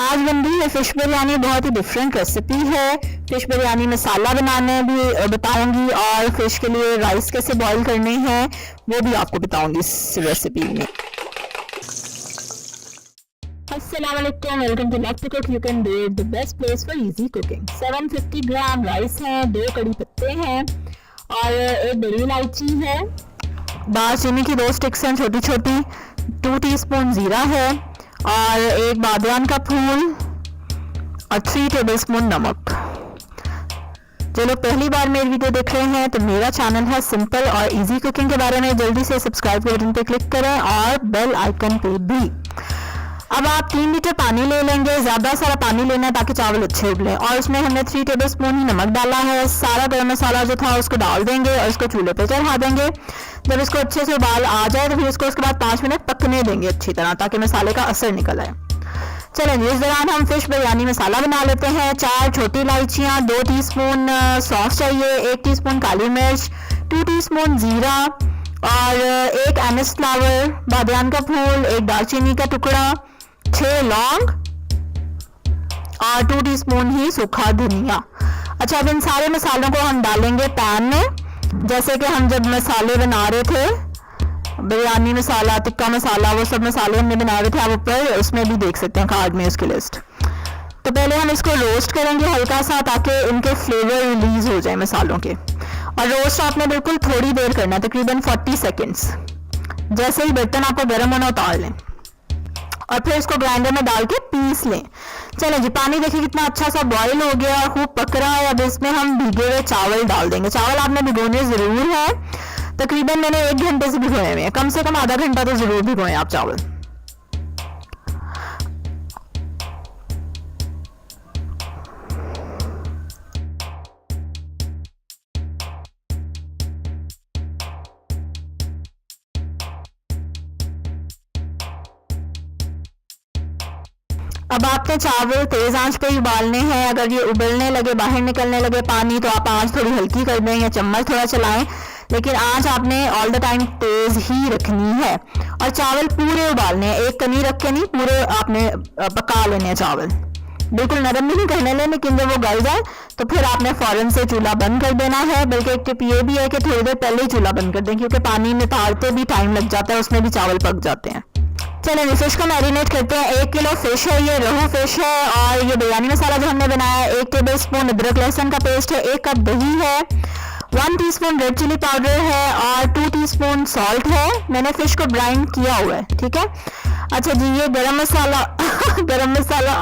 आज बन रही है फिश बिरयानी। बहुत ही डिफरेंट रेसिपी है। फिश बिरयानी मसाला बनाने भी बताऊंगी और फिश के लिए राइस कैसे बॉईल करने हैं वो भी आपको बताऊंगी इस रेसिपी में। अस्सलाम वालेकुम, welcome to love to cook you can do it, the best place for easy cooking. 750 gram rice है, 2 कड़ी पत्ते हैं और एक बड़ी इलायची है, दालचीनी की 2 स्टिक्स हैं छोटी छोटी, 2 टीस्पून जीरा है और एक बादवान का फूल और 3 टेबलस्पून नमक। जो लोग पहली बार मेरी वीडियो देख रहे हैं तो मेरा चैनल है सिंपल और इजी कुकिंग के बारे में, जल्दी से सब्सक्राइब के बटन पे क्लिक करें और बेल आइकन पे भी। अब आप 3 लीटर पानी ले लेंगे, ज़्यादा सारा पानी लेना है ताकि चावल अच्छे उबलें, और उसमें हमने 3 टेबलस्पून ही नमक डाला है। सारा गरम मसाला जो था उसको डाल देंगे और इसको चूल्हे पे चढ़ा देंगे। जब इसको अच्छे से उबाल आ जाए तो फिर इसको उसके बाद 5 मिनट पकने देंगे अच्छी तरह ताकि मसाले का असर निकल आए। चलें जी, इस दौरान हम फिश बिरयानी मसाला बना लेते हैं। 4 छोटी इलायचियाँ, 2 टीस्पून सौंफ चाहिए, 1 टीस्पून काली मिर्च, 2 टीस्पून जीरा और 1 एनिस फ्लावर, बादवान का फूल, 1 दालचीनी का टुकड़ा, 6 लौंग और 2 टीस्पून ही सूखा धनिया। अच्छा, अब इन सारे मसालों को हम डालेंगे पैन में, जैसे कि हम जब मसाले बना रहे थे, बिरयानी मसाला, टिक्का मसाला, वो सब मसाले हमने बनाए हुए थे, आप ऊपर उसमें भी देख सकते हैं कार्ड में उसकी लिस्ट। तो पहले हम इसको रोस्ट करेंगे हल्का सा ताकि इनके फ्लेवर रिलीज हो जाए मसालों के, और रोस्ट आपने बिल्कुल थोड़ी देर करना है, तकरीबन 40 सेकेंड्स। जैसे ही बर्तन आपको गर्म होना उतार लें और फिर इसको ग्राइंडर में डाल के पीस लें। चलें जी, पानी देखिए कितना अच्छा सा बॉईल हो गया और खूब पक रहा है। अब इसमें हम भीगे हुए चावल डाल देंगे। चावल आपने भिगोने ज़रूर है, तकरीबन मैंने 1 घंटे से भिगोए हुए हैं, कम से कम आधा घंटा तो ज़रूर भिगोएं आप चावल। अब आपने चावल तेज आंच पे ही उबालने हैं। अगर ये उबलने लगे, बाहर निकलने लगे पानी, तो आप आंच थोड़ी हल्की कर दें या चम्मच थोड़ा चलाएं, लेकिन आंच आपने ऑल द टाइम तेज ही रखनी है। और चावल पूरे उबालने हैं, एक कनी रख के नहीं, पूरे आपने पका लेने हैं चावल। बिल्कुल नरम भी नहीं करने लें, लेकिन जब वो गल जाए तो फिर आपने फौरन से चूल्हा बंद कर देना है। बल्कि एक टिप ये भी है कि थोड़ी देर पहले ही चूल्हा बंद कर दें, क्योंकि पानी में तारते भी टाइम लग जाता है, उसमें भी चावल पक जाते हैं। चलिए फिश को मैरिनेट करते हैं। 1 किलो फिश है, ये रोहू फिश है, और ये बिरयानी मसाला जो हमने बनाया है, 1 टेबलस्पून अदरक लहसुन का पेस्ट है, 1 कप दही है, 1 टीस्पून रेड चिली पाउडर है और 2 टीस्पून सॉल्ट है। मैंने फिश को ब्राइन किया हुआ है, ठीक है। अच्छा जी, ये गरम मसाला गरम मसाला,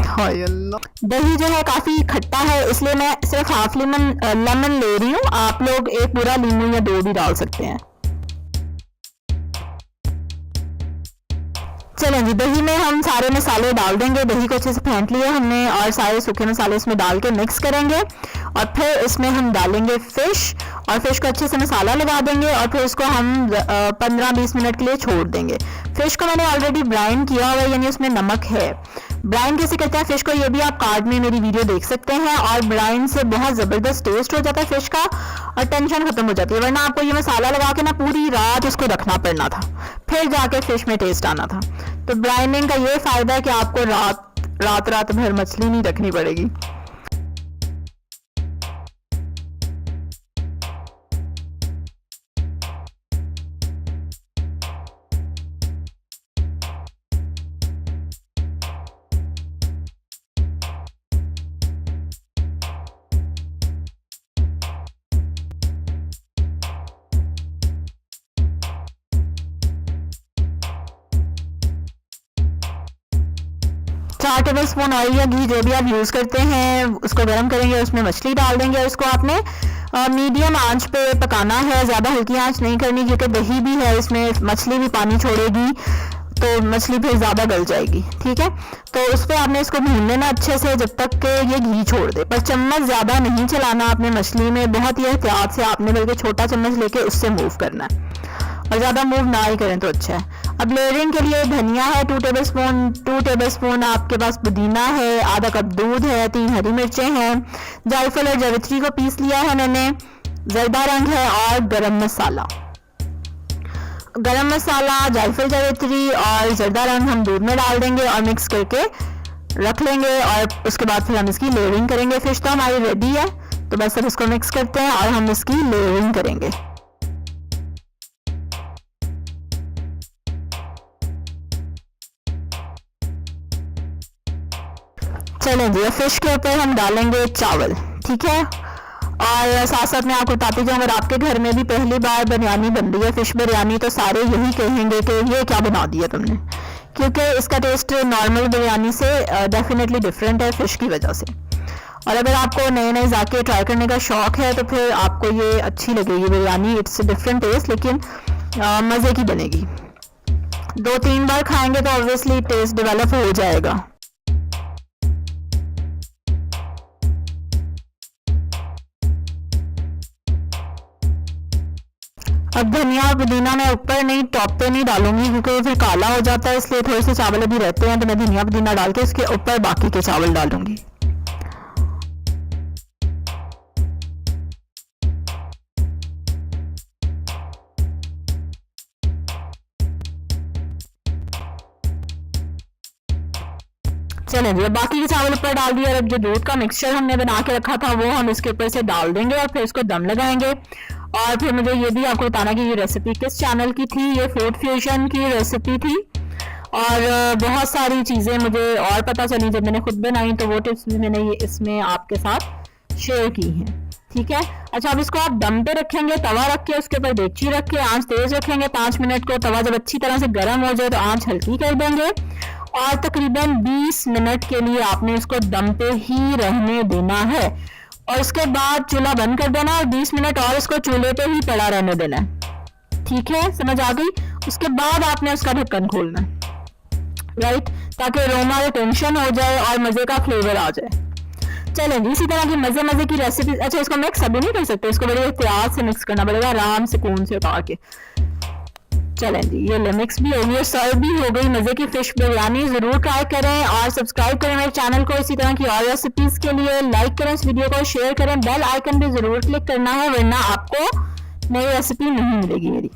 हाय अल्लाह। दही जो है काफ़ी खट्टा है, इसलिए मैं सिर्फ हाफ लेमन ले रही हूँ। आप लोग 1 पूरा नींबू या 2 भी डाल सकते हैं। चलें जी, दही में हम सारे मसाले डाल देंगे। दही को अच्छे से फेंट लिया हमने और सारे सूखे मसाले इसमें डाल के मिक्स करेंगे, और फिर इसमें हम डालेंगे फ़िश और फिश को अच्छे से मसाला लगा देंगे, और फिर इसको हम 15-20 मिनट के लिए छोड़ देंगे। फ़िश को मैंने ऑलरेडी ब्राइन किया हुआ है, यानी उसमें नमक है। ब्राइन कैसे करते हैं फ़िश को, ये भी आप कार्ड में मेरी वीडियो देख सकते हैं। और ब्राइन से बहुत ज़बरदस्त टेस्ट हो जाता है फ़िश का और टेंशन ख़त्म हो जाती है, वरना आपको ये मसाला लगा के ना पूरी रात उसको रखना पड़ना था, फिर जाके फ़िश में टेस्ट आना था। तो ब्राइनिंग का ये फ़ायदा है कि आपको रात भर मछली नहीं रखनी पड़ेगी। चार टेबलस्पून ऑयल या घी जो भी आप यूज़ करते हैं उसको गर्म करेंगे, उसमें मछली डाल देंगे और इसको आपने मीडियम आंच पे पकाना है, ज़्यादा हल्की आंच नहीं करनी, क्योंकि दही भी है इसमें, मछली भी पानी छोड़ेगी तो मछली फिर ज़्यादा गल जाएगी, ठीक है। तो उस पर आपने इसको भून लेना अच्छे से जब तक कि ये घी छोड़ दे, पर चम्मच ज़्यादा नहीं चलाना आपने मछली में, बहुत ही एहतियात से आपने, बल्कि छोटा चम्मच लेके उससे मूव करना है, और ज़्यादा मूव ना ही करें तो अच्छा है। अब लेयरिंग के लिए धनिया है 2 टेबलस्पून, आपके पास पुदीना है, आधा कप दूध है, 3 हरी मिर्चें हैं, जायफल और जावित्री को पीस लिया है मैंने, जर्दा रंग है और गरम मसाला। गरम मसाला, जायफल जावित्री और जर्दा रंग हम दूध में डाल देंगे और मिक्स करके रख लेंगे और उसके बाद फिर हम इसकी लेयरिंग करेंगे। फिश तो हमारी रेडी है, तो बस अब इसको मिक्स करते हैं और हम इसकी लेयरिंग करेंगे। चलें जी, फिश के ऊपर हम डालेंगे चावल, ठीक है। और साथ साथ मैं आपको बताती जाऊँ, अगर आपके घर में भी पहली बार बिरयानी बन रही है, फिश बिरयानी, तो सारे यही कहेंगे कि ये क्या बना दिया तुमने, क्योंकि इसका टेस्ट नॉर्मल बिरयानी से डेफिनेटली डिफरेंट है फिश की वजह से। और अगर आपको नए नए जाके ट्राई करने का शौक है तो फिर आपको ये अच्छी लगेगी बिरयानी। इट्स डिफरेंट टेस्ट, लेकिन मज़े की बनेगी। 2-3 बार खाएंगे तो ऑब्वियसली टेस्ट डेवलप हो जाएगा। अब धनिया और पुदीना मैं ऊपर नहीं, टॉप पे नहीं डालूंगी क्योंकि वो फिर काला हो जाता है, इसलिए थोड़े से चावल अभी रहते हैं तो मैं धनिया पुदीना डाल के इसके ऊपर बाकी के चावल डालूंगी। चलें जी, बाकी के चावल ऊपर डाल दिया और अब जो दूध का मिक्सचर हमने बना के रखा था वो हम इसके ऊपर से डाल देंगे और फिर इसको दम लगाएंगे। और फिर मुझे ये भी आपको बताना कि ये रेसिपी किस चैनल की थी। ये फूड फ्यूजन की रेसिपी थी और बहुत सारी चीज़ें मुझे और पता चली जब मैंने खुद बनाई, तो वो टिप्स भी मैंने ये इसमें आपके साथ शेयर की हैं, ठीक है। अच्छा, अब इसको आप दम पे रखेंगे, तवा रख के उसके ऊपर देगची रख के आंच तेज रखेंगे 5 मिनट को। तवा जब अच्छी तरह से गर्म हो जाए तो आंच हल्की कर देंगे और तकरीबन 20 मिनट के लिए आपने इसको दम पे ही रहने देना है और उसके बाद चूल्हा बंद कर देना और 20 मिनट और इसको चूल्हे पे ही पड़ा रहने देना है, ठीक है, समझ आ गई। उसके बाद आपने उसका ढक्कन खोलना है, राइट, ताकि अरोमा रिटेंशन हो जाए और मजे का फ्लेवर आ जाए। चलें जी, इसी तरह की मजे की रेसिपी। अच्छा, इसको मिक्स अभी नहीं कर सकते, इसको बड़े एहतियात से मिक्स करना पड़ेगा, आराम से कून से उतार के। चलें जी, ये मिक्स भी हो गई, सर्व भी हो गई मजे की फिश बिरयानी। जरूर ट्राई करें और सब्सक्राइब करें मेरे चैनल को इसी तरह की और रेसिपीज के लिए। लाइक करें इस वीडियो को, शेयर करें, बेल आइकन भी जरूर क्लिक करना है वरना आपको नई रेसिपी नहीं मिलेगी मेरी।